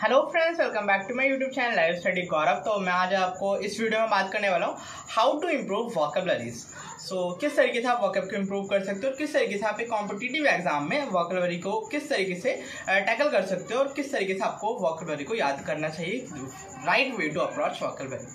Hello friends, welcome back to my YouTube channel live study Gaurav. तो मैं आज आपको इस वीडियो में बात करने वाला हूँ हाउ टू इम्प्रूव वोकैबुलरीज। किस तरीके से आप वोकैब को इम्प्रूव कर सकते हो और किस तरीके से आप एक कॉम्पिटिटिव एग्जाम में वोकैबुलरी को किस तरीके से टैकल कर सकते हो और किस तरीके से आपको वोकैबुलरी को याद करना चाहिए, right way to approach vocabulary.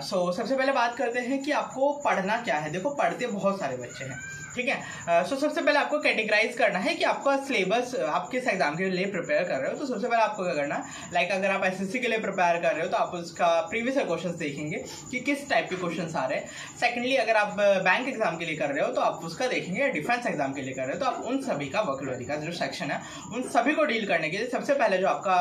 सबसे पहले बात करते हैं कि आपको पढ़ना क्या है। देखो, पढ़ते बहुत सारे बच्चे हैं, ठीक है। सबसे पहले आपको कैटेगराइज करना है कि आपका सिलेबस आप किस एग्जाम के लिए प्रिपेयर कर रहे हो। तो सबसे पहले आपको क्या करना है, लाइक अगर आप एसएससी के लिए प्रिपेयर कर रहे हो तो आप उसका प्रीवियस क्वेश्चंस देखेंगे कि किस टाइप के क्वेश्चंस आ रहे हैं। सेकेंडली, अगर आप बैंक एग्जाम के लिए कर रहे हो तो आप उसका देखेंगे। डिफेंस एग्जाम के लिए कर रहे हो तो आप उन सभी का वोकैबुलरी का जो सेक्शन है उन सभी को डील करने के लिए सबसे पहले जो आपका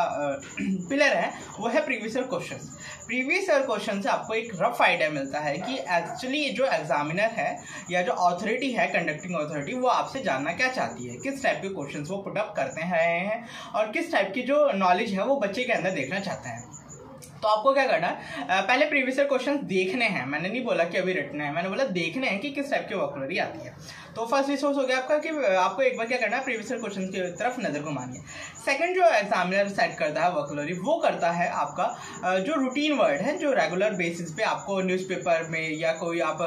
पिलर है वो है previous year question. Previous year question से आपको एक रफ आइडिया मिलता है कि एक्चुअली जो एग्जामिनर है या जो अथॉरिटी है, कंडक्टिंग अथॉरिटी, वो आपसे जानना क्या चाहती है, किस टाइप के क्वेश्चंस वो पुट अप करते हैं और किस टाइप की जो नॉलेज है वो बच्चे के अंदर देखना चाहते हैं। तो आपको क्या करना है, पहले प्रीवियस ईयर क्वेश्चंस देखने हैं। मैंने नहीं बोला कि अभी रटना है, मैंने बोला देखने हैं कि किस टाइप की वोकैबुलरी आती है। तो फर्स्ट रिसोर्स हो गया आपका कि आपको एक बार क्या करना है, प्रीवियस ईयर क्वेश्चन की तरफ नजर घुमानी है। सेकंड, जो एग्जामिनर सेट करता है वोकैबुलरी, वो करता है आपका जो रूटीन वर्ड है, जो रेगुलर बेसिस पे आपको न्यूज़पेपर में या कोई आप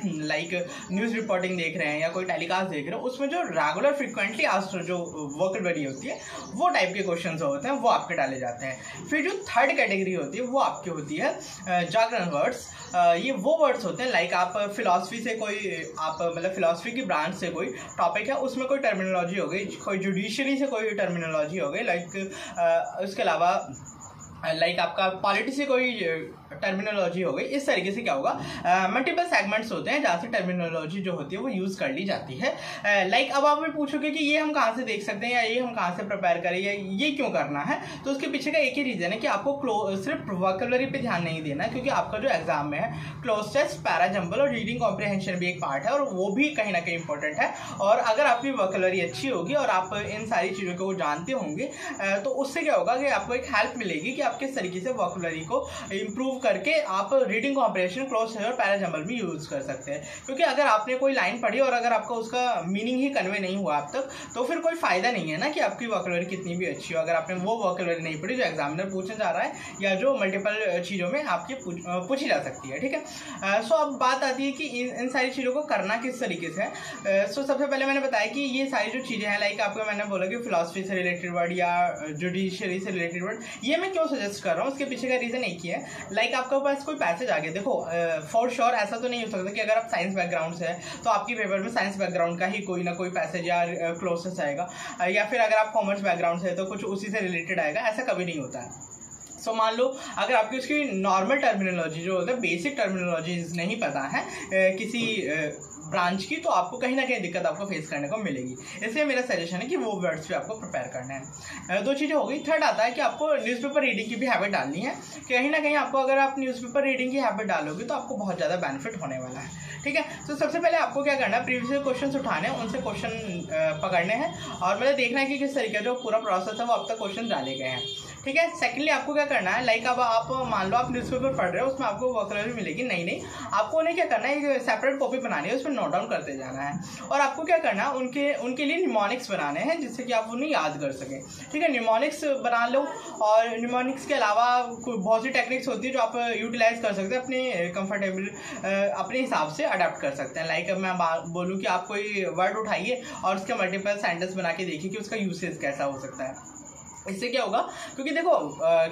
लाइक न्यूज़ रिपोर्टिंग देख रहे हैं या कोई टेलीकास्ट देख रहे हो, उसमें जो रेगुलर फ्रिक्वेंटली आस्क्ड जो वोकैबुलरी होती है वो टाइप के क्वेश्चन होते हैं, वो आपके डाले जाते हैं। फिर जो थर्ड कैटेगरी होती है वो आपकी होती है जागरण वर्ड्स। ये वो वर्ड्स होते हैं लाइक आप फिलॉसफी से कोई आप मतलब फिलॉसफी की ब्रांच से कोई टॉपिक है, उसमें कोई टर्मिनोलॉजी हो गई, कोई जुडिशरी से कोई टर्मिनोलॉजी हो गई, लाइक उसके अलावा लाइक आपका पॉलिटिक्स से कोई टर्मिनोलॉजी हो गई। इस तरीके से क्या होगा, मल्टीपल सेगमेंट्स होते हैं जहाँ से टर्मिनोलॉजी जो होती है वो यूज़ कर ली जाती है। लाइक अब आप पूछोगे कि ये हम कहाँ से देख सकते हैं या ये हम कहाँ से प्रिपेयर करें या ये क्यों करना है, तो उसके पीछे का एक ही रीज़न है कि आपको सिर्फ वोकैबुलरी पे ध्यान नहीं देना है, क्योंकि आपका जो एग्जाम में है क्लोज टेस्ट, पैरा जंबल और रीडिंग कॉम्प्रिहेंशन भी एक पार्ट है और वो भी कहीं ना कहीं इंपॉर्टेंट है। और अगर आपकी वोकैबुलरी अच्छी होगी और आप इन सारी चीज़ों को जानते होंगे तो उससे क्या होगा कि आपको एक हेल्प मिलेगी कि आप किस तरीके से वोकैबुलरी को इम्प्रूव करके आप रीडिंग कॉम्प्रिहेंशन, क्लोज टेस्ट और पैरा जंबल भी यूज कर सकते हैं। क्योंकि अगर आपने कोई लाइन पढ़ी और अगर आपका उसका मीनिंग ही कन्वे नहीं हुआ अब तक, तो फिर कोई फायदा नहीं है ना कि आपकी वोकैबुलरी कितनी भी अच्छी हो, अगर आपने वो वोकैबुलरी नहीं पढ़ी जो एग्जामिनर पूछने जा रहा है या जो मल्टीपल चीज़ों में आपकी पूछी जा सकती है, ठीक है। सो अब बात आती है कि इन सारी चीज़ों को करना किस तरीके से है। सबसे पहले मैंने बताया कि ये सारी जो चीज़ें हैं, लाइक आपको मैंने बोला कि फिलॉसफी से रिलेटेड वर्ड या जुडिशरी से रिलेटेड वर्ड, ये मैं क्यों सजेस्ट कर रहा हूँ, उसके पीछे का रीज़न एक ही है। लाइक आपके पास कोई पैसेज आ गया, देखो फॉर श्योर ऐसा तो नहीं हो सकता कि अगर आप साइंस बैकग्राउंड से है तो आपकी पेपर में साइंस बैकग्राउंड का ही कोई ना कोई पैसेज या क्लोजेस आएगा, या फिर अगर आप कॉमर्स बैकग्राउंड से है तो कुछ उसी से रिलेटेड आएगा, ऐसा कभी नहीं होता है। मान लो अगर आपकी उसकी नॉर्मल टर्मिनोलॉजी जो होता है, बेसिक टर्मिनोलॉजीज नहीं पता है किसी ब्रांच की, तो आपको कहीं ना कहीं दिक्कत आपको फेस करने को मिलेगी। इसलिए मेरा सजेशन है कि वो वर्ड्स पे आपको प्रिपेयर करना है। दो चीज़ें हो गई। थर्ड आता है कि आपको न्यूज़पेपर रीडिंग की भी हैबिट डालनी है। कहीं ना कहीं आपको अगर आप न्यूज़पेपर रीडिंग की हैबिट डालोगे तो आपको बहुत ज़्यादा बेनिफिट होने वाला है, ठीक है। तो सबसे पहले आपको क्या करना है, प्रीवियस क्वेश्चन उठाने हैं, उनसे क्वेश्चन पकड़ने हैं और मतलब देखना है कि किस तरीके जो पूरा प्रोसेस है वो अब तक क्वेश्चन डाले गए हैं, ठीक है। सेकेंडली आपको क्या करना है, लाइक अब आप मान लो आप न्यूज़पेपर पढ़ रहे हो, उसमें आपको वोकैबुलरी मिलेगी, नहीं आपको उन्हें क्या करना है, एक सेपरेट कॉपी बनानी है, उसमें नोट डाउन करते जाना है और आपको क्या करना है, उनके लिए निमोनिक्स बनाने हैं जिससे कि आप उन्हें याद कर सकें, ठीक है। निमोनिक्स बना लो और निमोनिक्स के अलावा बहुत सी टेक्निक्स होती है जो आप यूटिलाइज कर सकते हैं अपने कंफर्टेबल अपने हिसाब से अडेप्ट कर सकते हैं। लाइक मैं बोलूँ कि आप कोई वर्ड उठाइए और उसके मल्टीपल सेंटेंस बना के देखिए कि उसका यूसेज कैसा हो सकता है। इससे क्या होगा, क्योंकि देखो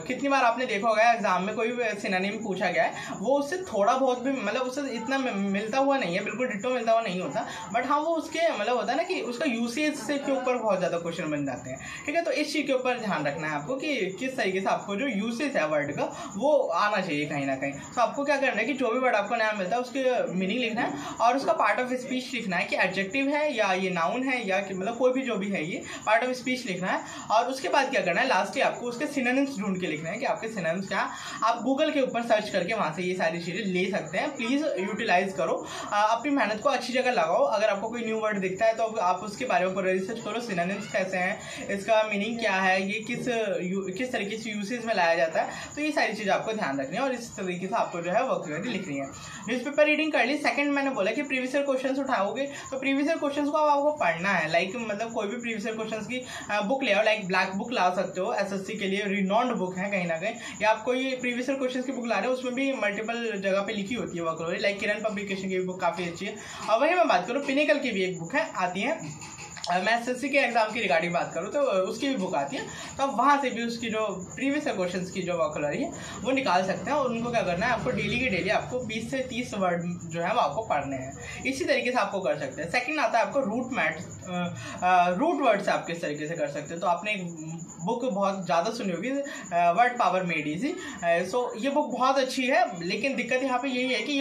कितनी बार आपने देखा होगा एग्जाम में कोई सिनोनिम पूछा गया है, वो उससे थोड़ा बहुत भी मतलब उससे इतना मिलता हुआ नहीं है, बिल्कुल डिट्टो मिलता हुआ नहीं होता, बट हाँ वो उसके मतलब होता है ना कि उसका यूसेज से के ऊपर बहुत ज़्यादा क्वेश्चन बन जाते हैं, ठीक है। तो इस चीज़ के ऊपर ध्यान रखना है आपको कि किस तरीके से आपको जो यूसेज है वर्ड का वो आना चाहिए कहीं ना कहीं। तो आपको क्या करना है कि जो भी वर्ड आपको नया मिलता है उसके मीनिंग लिखना है और उसका पार्ट ऑफ स्पीच लिखना है कि एडजेक्टिव है या ये नाउन है या मतलब कोई भी जो भी है, ये पार्ट ऑफ स्पीच लिखना है। और उसके बाद क्या करना है, लास्टली आपको उसके सिनोनिम्स ढूंढ के लिखना है कि आपके सिनोनिम्स क्या। आप गूगल के ऊपर सर्च करके वहां से ये सारी चीजें ले सकते हैं। प्लीज यूटिलाइज करो, अपनी मेहनत को अच्छी जगह लगाओ। अगर आपको कोई न्यू वर्ड दिखता है तो आप उसके बारे में रिसर्च करो, सिनोनिम्स कैसे हैं, इसका मीनिंग क्या है, ये किस तरीके से यूसेज में लाया जाता है। तो ये सारी चीजें आपको ध्यान रखनी है और इस तरीके से आपको जो है वोकैबुलरी लिखनी है। न्यूज़पेपर रीडिंग कर ली। सेकंड मैंने बोला कि प्रीवियस ईयर क्वेश्चंस उठाओगे तो प्रीवियस ईयर क्वेश्चंस को आपको पढ़ना है। लाइक मतलब कोई भी प्रीवियस ईयर क्वेश्चंस की बुक ले आओ, लाइक ब्लैक बुक ला ला सकते हो एसएससी के लिए रिनॉन्ड बुक है कहीं ना कहीं, या आप कोई प्रीवियस क्वेश्चन की बुक ला रहे हो उसमें भी मल्टीपल जगह पे लिखी होती है वोकैबुलरी, लाइक किरण पब्लिकेशन की बुक काफ़ी अच्छी है। और वही मैं बात करूँ पिनेकल की भी एक बुक है आती है, मैं एसएससी के एग्जाम की रिगार्डिंग बात करूँ तो उसकी भी बुक आती है, तो आप वहाँ से भी उसकी जो प्रीवियस क्वेश्चंस की जो वोकैबुलरी है वो निकाल सकते हैं। और उनको क्या करना है, आपको डेली के डेली आपको 20 से 30 वर्ड जो है वो आपको पढ़ने हैं। इसी तरीके से आपको कर सकते हैं। सेकंड आता है आपको रूट वर्ड्स आप किस तरीके से कर सकते हैं। तो आपने एक बुक बहुत ज़्यादा सुनी होगी वर्ड पावर मेड इजी, सो ये बुक बहुत अच्छी है, लेकिन दिक्कत यहाँ पे यही है कि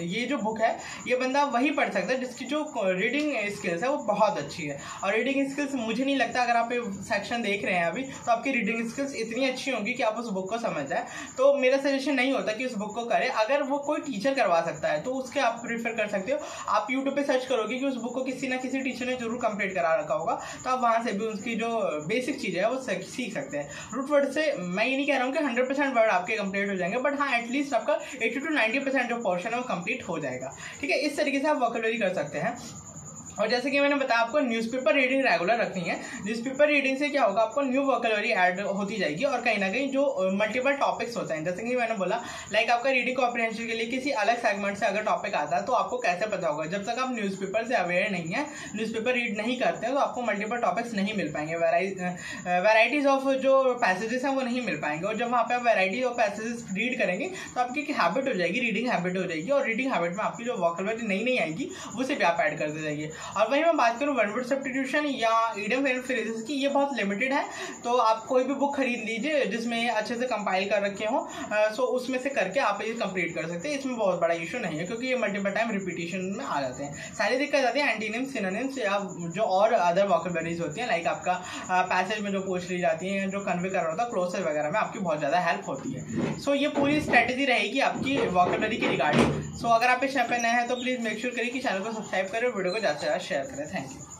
ये जो बुक है ये बंदा वही पढ़ सकता है जिसकी जो रीडिंग स्किल्स है वो बहुत अच्छी है। और रीडिंग स्किल्स मुझे नहीं लगता, अगर आप ये सेक्शन देख रहे हैं अभी, तो आपकी रीडिंग स्किल्स इतनी अच्छी होंगी कि आप उस बुक को समझ जाए। तो मेरा सजेशन नहीं होता कि उस बुक को करें। अगर वो कोई टीचर करवा सकता है तो उसके आप प्रीफर कर सकते हो। आप यूट्यूब पे सर्च करोगे कि उस बुक को किसी ना किसी टीचर ने जरूर कंप्लीट करा रखा होगा, तो आप वहाँ से भी उसकी जो बेसिक चीज़ है वो सीख सकते हैं। रूट वर्ड से मैं ये नहीं कह रहा हूँ कि 100% वर्ड आपके कंप्लीट हो जाएंगे, बट हाँ एटलीस्ट आपका 80 to 90% जो पोर्शन है वो कंप्लीट हो जाएगा। ठीक है, इस तरीके से आप वोकैबुलरी कर सकते हैं। और जैसे कि मैंने बताया आपको न्यूज़पेपर रीडिंग रेगुलर रखनी है। न्यूज़पेपर रीडिंग से क्या होगा, आपको न्यू वोकैबुलरी ऐड होती जाएगी और कहीं ना कहीं जो मल्टीपल टॉपिक्स होते हैं, जैसे कि मैंने बोला लाइक आपका रीडिंग कॉम्प्रिहेंशन के लिए किसी अलग सेगमेंट से अगर टॉपिक आता है तो आपको कैसे पता होगा, जब तक आप न्यूज़पेपर से अवेयर नहीं है, न्यूज़पेपर रीड नहीं करते हैं, तो आपको मल्टीपल टॉपिक्स नहीं मिल पाएंगे, वेराइटीज़ ऑफ जो पैसेजेस हैं वो नहीं मिल पाएंगे। और जब वहाँ पे आप वेराइटी ऑफ पैसेजेस रीड करेंगे तो आपकी एक हैबिट हो जाएगी, रीडिंग हैबिट हो जाएगी, और रीडिंग हैबिट में आपकी जो वोकैबुलरी नई आएगी उसे भी आप ऐड करते जाइए। और वहीं मैं बात करूँ वन वर्ड सब्स्टिट्यूशन या इडियम एंड फ्रेजेस की, ये बहुत लिमिटेड है, तो आप कोई भी बुक खरीद लीजिए जिसमें अच्छे से कंपाइल कर रखे हो, सो उसमें से करके आप ये कंप्लीट कर सकते हैं। इसमें बहुत बड़ा इशू नहीं है क्योंकि ये मल्टीपल टाइम रिपीटिशन में आ जाते हैं। सारी दिक्कत आती है एंटीनिम्स, सिनोनिम्स या जो और अदर वोकैबुलरीज होती हैं, लाइक आपका पैसेज में जो पूछ ली जाती है, जो कन्वे कर रहा होता है क्लोजेस वगैरह में आपकी बहुत ज़्यादा हेल्प होती है। सो ये पूरी स्ट्रैटेजी रहेगी आपकी वोकैबुलरी की रिगार्डिंग। सो अगर आप इस चैनल पर नए हैं तो प्लीज़ मेक श्योर करिए कि चैनल को सब्सक्राइब करें और वीडियो को ज़्यादा से ज़्यादा शेयर करें। Thank you.